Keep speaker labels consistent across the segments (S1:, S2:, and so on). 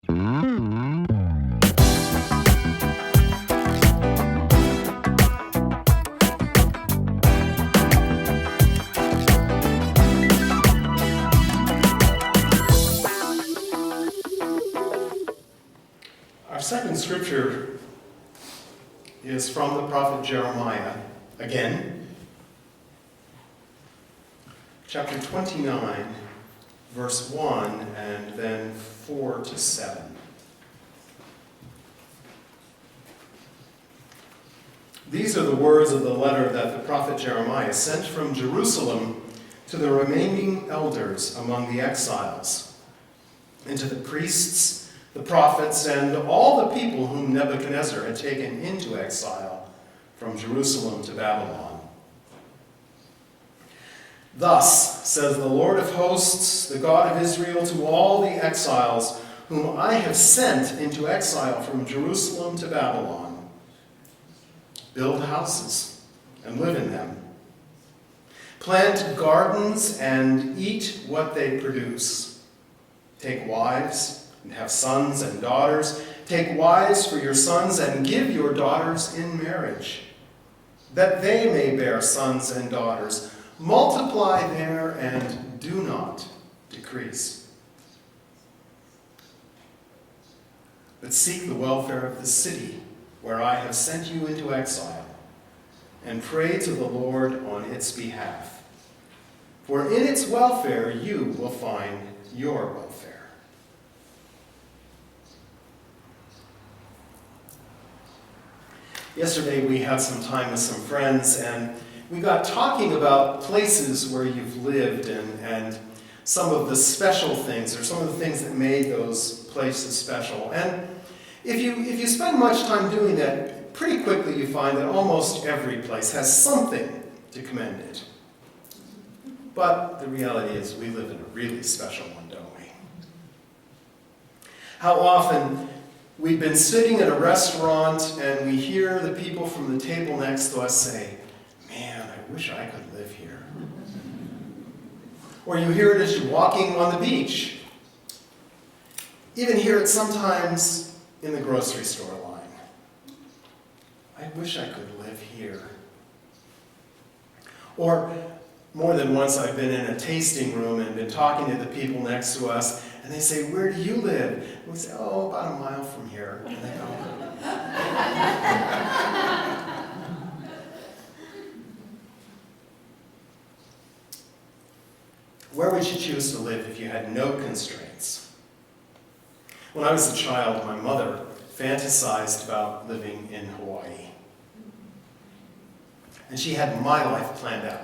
S1: Our second scripture is from the prophet Jeremiah, again, chapter 29, verse 1, and then 4 to 7. These are the words of the letter that the prophet Jeremiah sent from Jerusalem to the remaining elders among the exiles, and to the priests, the prophets, and all the people whom Nebuchadnezzar had taken into exile from Jerusalem to Babylon. Thus says the Lord of hosts, the God of Israel, to all the exiles whom I have sent into exile from Jerusalem to Babylon: build houses and live in them. Plant gardens and eat what they produce. Take wives and have sons and daughters. Take wives for your sons and give your daughters in marriage, that they may bear sons and daughters. Multiply there and do not decrease. But seek the welfare of the city where I have sent you into exile, and pray to the Lord on its behalf. For in its welfare you will find your welfare. Yesterday we had some time with some friends, and we got talking about places where you've lived and some of the special things, or some of the things that made those places special. And if you spend much time doing that, pretty quickly you find that almost every place has something to commend it. But the reality is we live in a really special one, don't we? How often we've been sitting in a restaurant and we hear the people from the table next to us say, "Man, I wish I could live here." Or you hear it as you're walking on the beach. Even hear it sometimes in the grocery store line. "I wish I could live here." Or more than once I've been in a tasting room and been talking to the people next to us, and they say, "Where do you live?" And we say, "Oh, about a mile from here." And they go, where would you choose to live if you had no constraints? When I was a child, my mother fantasized about living in Hawaii. And she had my life planned out.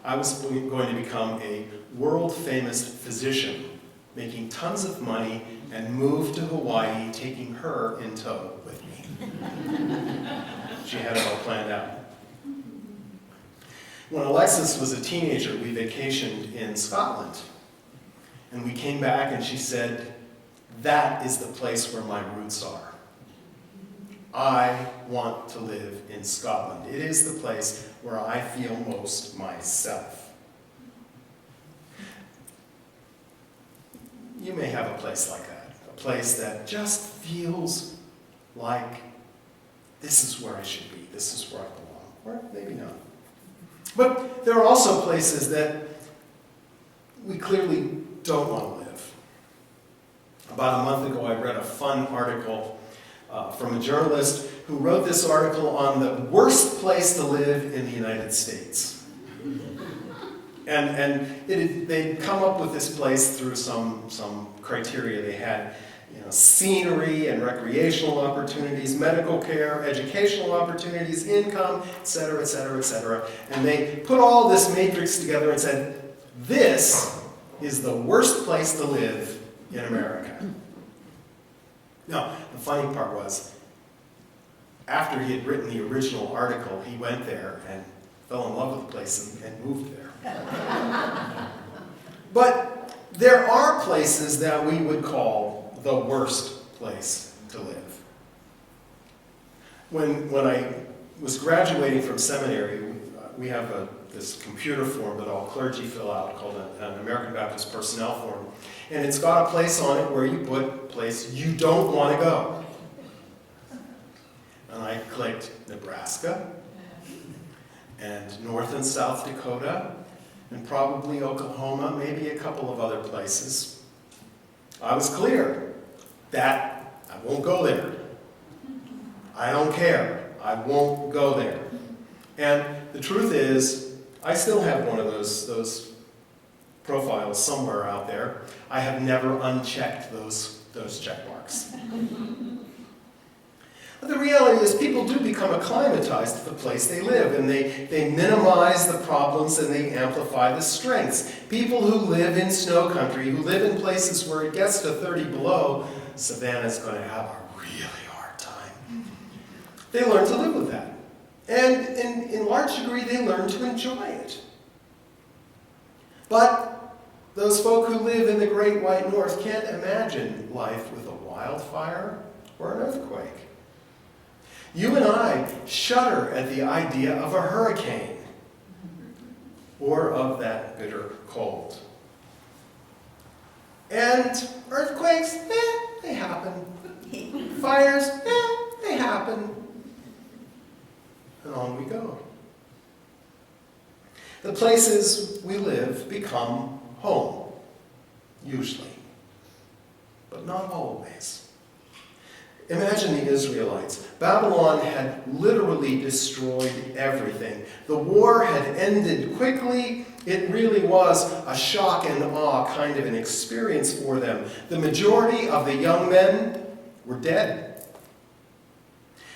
S1: I was going to become a world-famous physician, making tons of money, and move to Hawaii, taking her in tow with me. She had it all planned out. When Alexis was a teenager, we vacationed in Scotland. And we came back and she said, "That is the place where my roots are. I want to live in Scotland. It is the place where I feel most myself." You may have a place like that, a place that just feels like this is where I should be, this is where I belong, or maybe not. But there are also places that we clearly don't want to live. About a month ago, I read a fun article from a journalist who wrote this article on the worst place to live in the United States. And they'd come up with this place through some criteria. They had, scenery and recreational opportunities, medical care, educational opportunities, income, et cetera, et cetera, et cetera. And they put all this matrix together and said, "This is the worst place to live in America." Now, the funny part was, after he had written the original article, he went there and fell in love with the place and moved there. But there are places that we would call the worst place to live. When I was graduating from seminary, we have this computer form that all clergy fill out called an American Baptist Personnel Form. And it's got a place on it where you put a place you don't want to go. And I clicked Nebraska, and North and South Dakota, and probably Oklahoma, maybe a couple of other places. I was clear that I won't go there. I don't care. I won't go there. And the truth is, I still have one of those profiles somewhere out there. I have never unchecked those check marks. But the reality is people do become acclimatized to the place they live, and they minimize the problems and they amplify the strengths. People who live in snow country, who live in places where it gets to 30 below, Savannah's going to have a really hard time. They learn to live with that. And in large degree, they learn to enjoy it. But those folk who live in the Great White North can't imagine life with a wildfire or an earthquake. You and I shudder at the idea of a hurricane or of that bitter cold. And earthquakes, they happen. Fires, they happen. And on we go. The places we live become home, usually, but not always. Imagine the Israelites. Babylon had literally destroyed everything. The war had ended quickly. It really was a shock and awe kind of an experience for them. The majority of the young men were dead.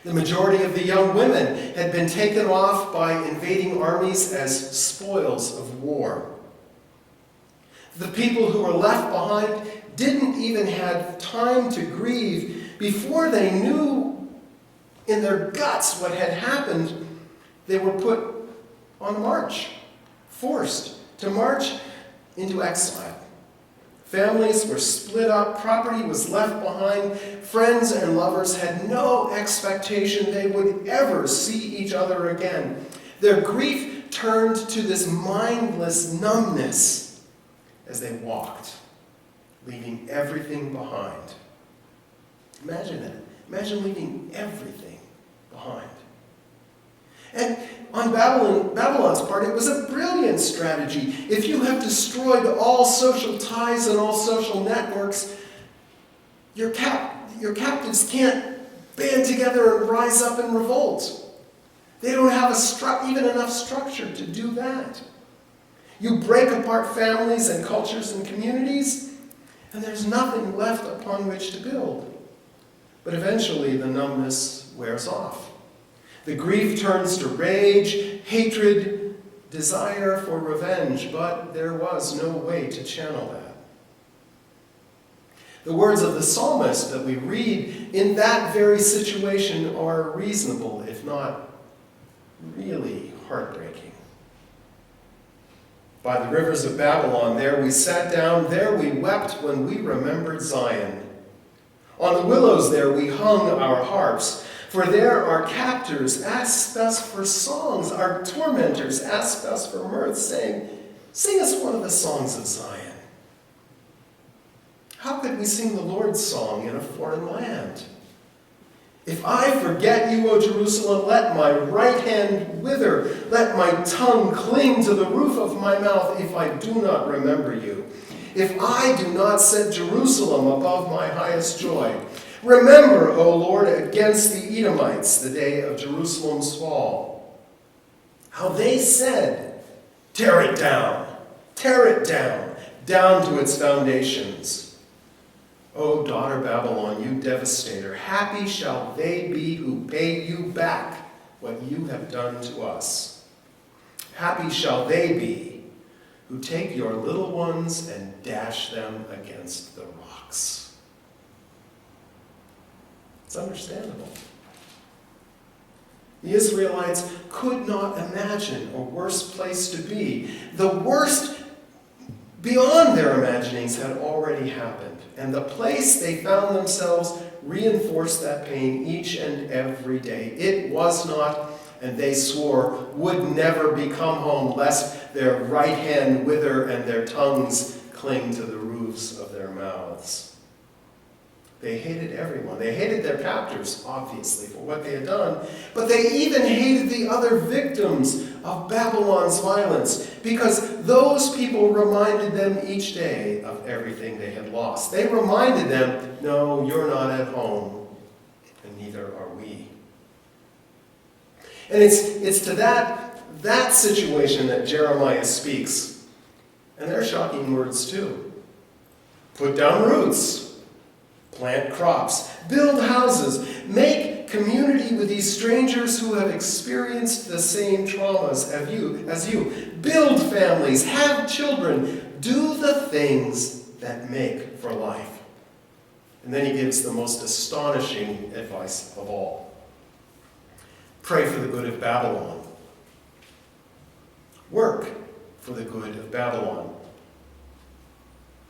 S1: The majority of the young women had been taken off by invading armies as spoils of war. The people who were left behind didn't even have time to grieve before they knew in their guts what had happened. They were put on a march, forced to march into exile. Families were split up, property was left behind, friends and lovers had no expectation they would ever see each other again. Their grief turned to this mindless numbness as they walked, leaving everything behind. Imagine that. Imagine leaving everything behind. And on Babylon's part, it was a brilliant strategy. If you have destroyed all social ties and all social networks, your captives can't band together and rise up and revolt. They don't have even enough structure to do that. You break apart families and cultures and communities, and there's nothing left upon which to build. But eventually the numbness wears off. The grief turns to rage, hatred, desire for revenge, but there was no way to channel that. The words of the psalmist that we read in that very situation are reasonable, if not really heartbreaking. By the rivers of Babylon, there we sat down, there we wept when we remembered Zion. On the willows there we hung our harps, for there our captors asked us for songs, our tormentors asked us for mirth, saying, "Sing us one of the songs of Zion." How could we sing the Lord's song in a foreign land? If I forget you, O Jerusalem, let my right hand wither, let my tongue cling to the roof of my mouth if I do not remember you. If I do not set Jerusalem above my highest joy. Remember, O Lord, against the Edomites, the day of Jerusalem's fall. How they said, tear it down, down to its foundations. O daughter Babylon, you devastator, happy shall they be who pay you back what you have done to us. Happy shall they be who take your little ones and dash them against the rocks. It's understandable. The Israelites could not imagine a worse place to be. The worst beyond their imaginings had already happened, and the place they found themselves reinforced that pain each and every day. It was not, and they swore, would never become home, lest their right hand wither and their tongues cling to the roof roofs of their mouths. They hated everyone. They hated their captors, obviously, for what they had done, but they even hated the other victims of Babylon's violence, because those people reminded them each day of everything they had lost. They reminded them, no, you're not at home, and neither are we. And it's to that situation that Jeremiah speaks. And they're shocking words too. Put down roots, plant crops, build houses, make community with these strangers who have experienced the same traumas as you. Build families, have children, do the things that make for life. And then he gives the most astonishing advice of all. Pray for the good of Babylon. Work for the good of Babylon.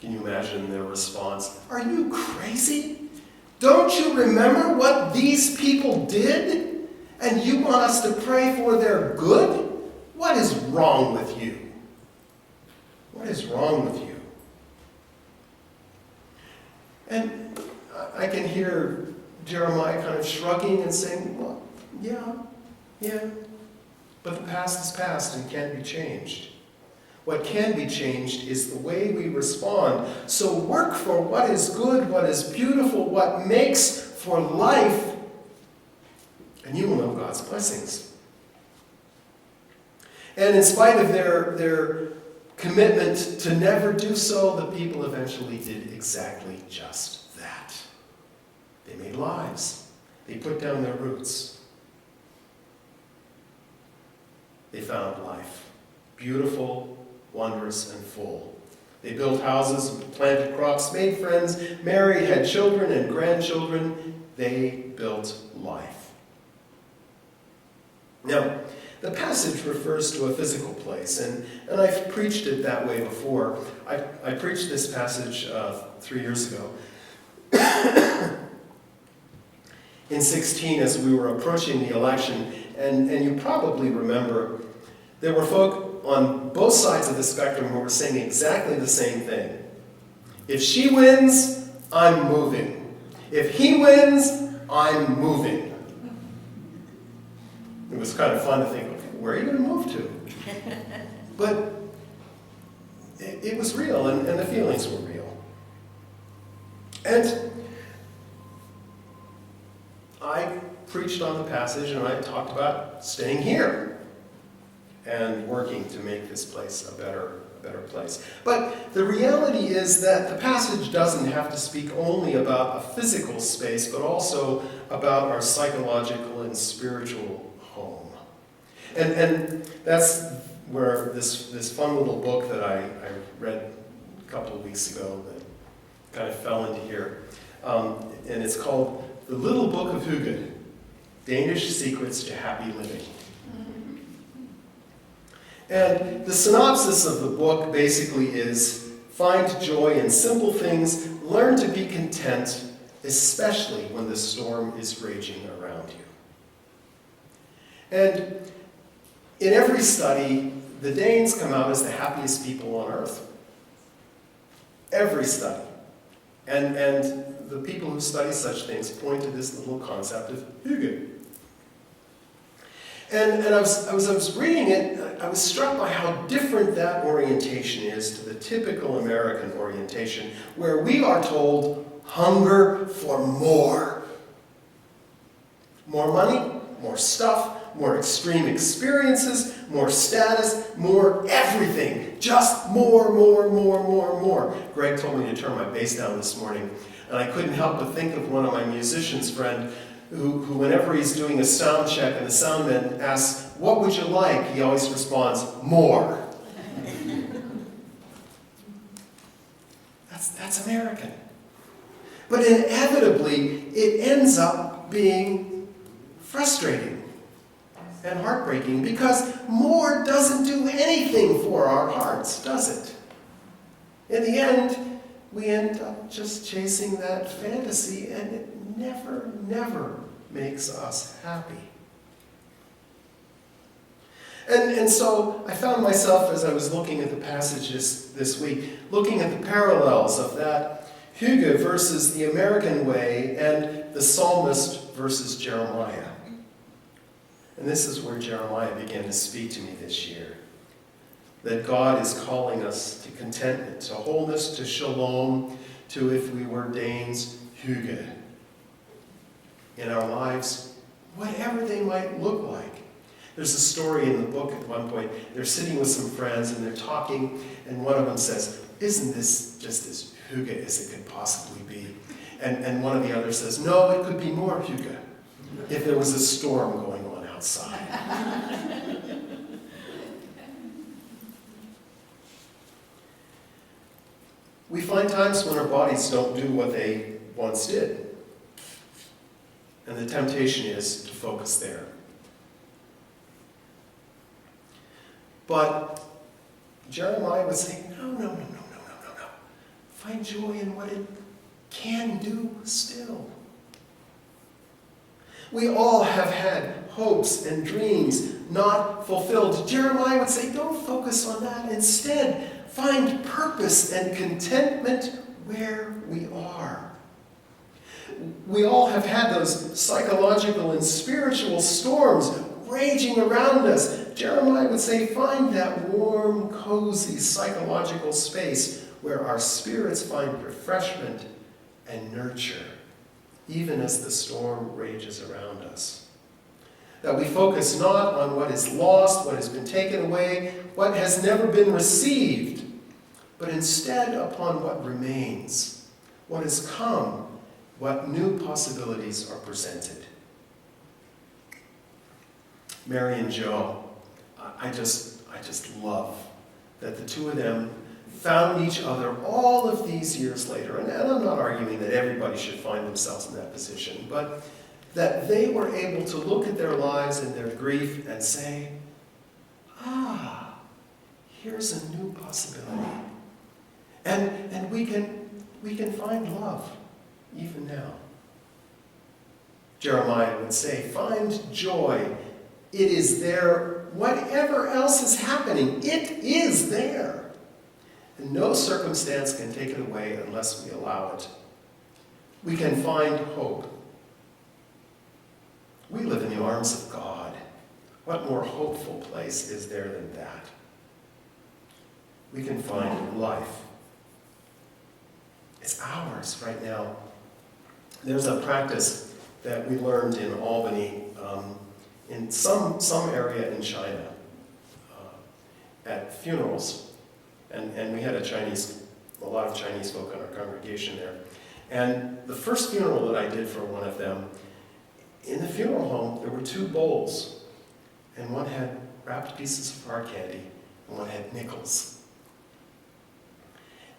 S1: Can you imagine their response? Are you crazy? Don't you remember what these people did? And you want us to pray for their good? What is wrong with you? What is wrong with you? And I can hear Jeremiah kind of shrugging and saying, well, yeah, but the past is past and can't be changed. What can be changed is the way we respond. So work for what is good, what is beautiful, what makes for life, and you will know God's blessings. And in spite of their commitment to never do so, the people eventually did exactly just that. They made lives. They put down their roots. They found life. Beautiful, wondrous, and full. They built houses, planted crops, made friends, married, had children and grandchildren. They built life. Now, the passage refers to a physical place, and I've preached it that way before. I preached this passage 3 years ago. In 16, as we were approaching the election, and you probably remember, there were folk on both sides of the spectrum who were saying exactly the same thing. If she wins, I'm moving. If he wins, I'm moving. It was kind of fun to think, where are you going to move to? But it was real, and the feelings were real. And I preached on the passage, and I talked about staying here and working to make this place a better place. But the reality is that the passage doesn't have to speak only about a physical space, but also about our psychological and spiritual home. And that's where this fun little book that I read a couple of weeks ago that kind of fell into here. And it's called The Little Book of Hygge, Danish Secrets to Happy Living. And the synopsis of the book basically is, find joy in simple things, learn to be content, especially when the storm is raging around you. And in every study, the Danes come out as the happiest people on earth. Every study. And the people who study such things point to this little concept of hygge. And as I was reading it, I was struck by how different that orientation is to the typical American orientation, where we are told, hunger for more. More money, more stuff, more extreme experiences, more status, more everything. Just more. Greg told me to turn my bass down this morning, and I couldn't help but think of one of my musicians' friend who whenever he's doing a sound check and the soundman asks, what would you like? He always responds, more. That's American. But inevitably, it ends up being frustrating and heartbreaking because more doesn't do anything for our hearts, does it? In the end, we end up just chasing that fantasy, and it never makes us happy. And so I found myself, as I was looking at the passages this week, looking at the parallels of that Hygge versus the American way and the psalmist versus Jeremiah. And this is where Jeremiah began to speak to me this year. That God is calling us to contentment, to wholeness, to shalom, to, if we were Danes, Hygge. In our lives, whatever they might look like. There's a story in the book at one point. They're sitting with some friends and they're talking, and one of them says, "Isn't this just as Hygge as it could possibly be?" And one of the others says, "No, it could be more Hygge if there was a storm going on outside." We find times when our bodies don't do what they once did. And the temptation is to focus there. But Jeremiah would say, no. Find joy in what it can do still. We all have had hopes and dreams not fulfilled. Jeremiah would say, don't focus on that. Instead, find purpose and contentment where we are. We all have had those psychological and spiritual storms raging around us. Jeremiah would say, find that warm, cozy psychological space where our spirits find refreshment and nurture, even as the storm rages around us. That we focus not on what is lost, what has been taken away, what has never been received, but instead upon what remains, what has come, what new possibilities are presented. Mary and Joe, I just love that the two of them found each other all of these years later. And I'm not arguing that everybody should find themselves in that position, but that they were able to look at their lives and their grief and say, here's a new possibility. And we can find love even now. Jeremiah would say, find joy. It is there. Whatever else is happening, it is there. And no circumstance can take it away unless we allow it. We can find hope. We live in the arms of God. What more hopeful place is there than that? We can find life. It's ours right now. There's a practice that we learned in Albany, in some area in China, at funerals. And we had a lot of Chinese folk in our congregation there. And the first funeral that I did for one of them, in the funeral home, there were two bowls. And one had wrapped pieces of hard candy, and one had nickels.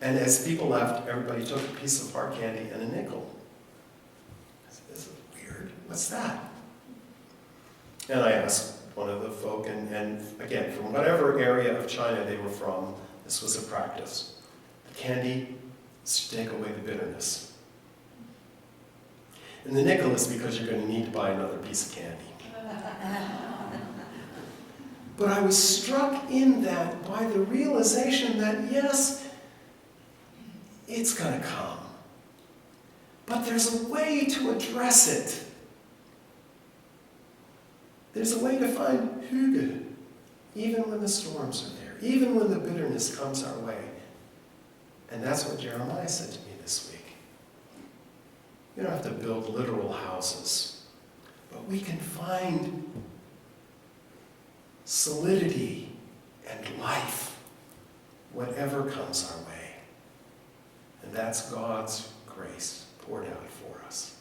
S1: And as people left, everybody took a piece of hard candy and a nickel. I said, this is weird. What's that? And I asked one of the folk, and again, from whatever area of China they were from, this was a practice. The candy is to take away the bitterness. And the nickel is because you're going to need to buy another piece of candy. But I was struck in that by the realization that, yes, it's going to come. But there's a way to address it. There's a way to find hygge, even when the storms are there, even when the bitterness comes our way. And that's what Jeremiah said to me this week. You don't have to build literal houses, but we can find solidity and life, whatever comes our way. And that's God's grace poured out for us.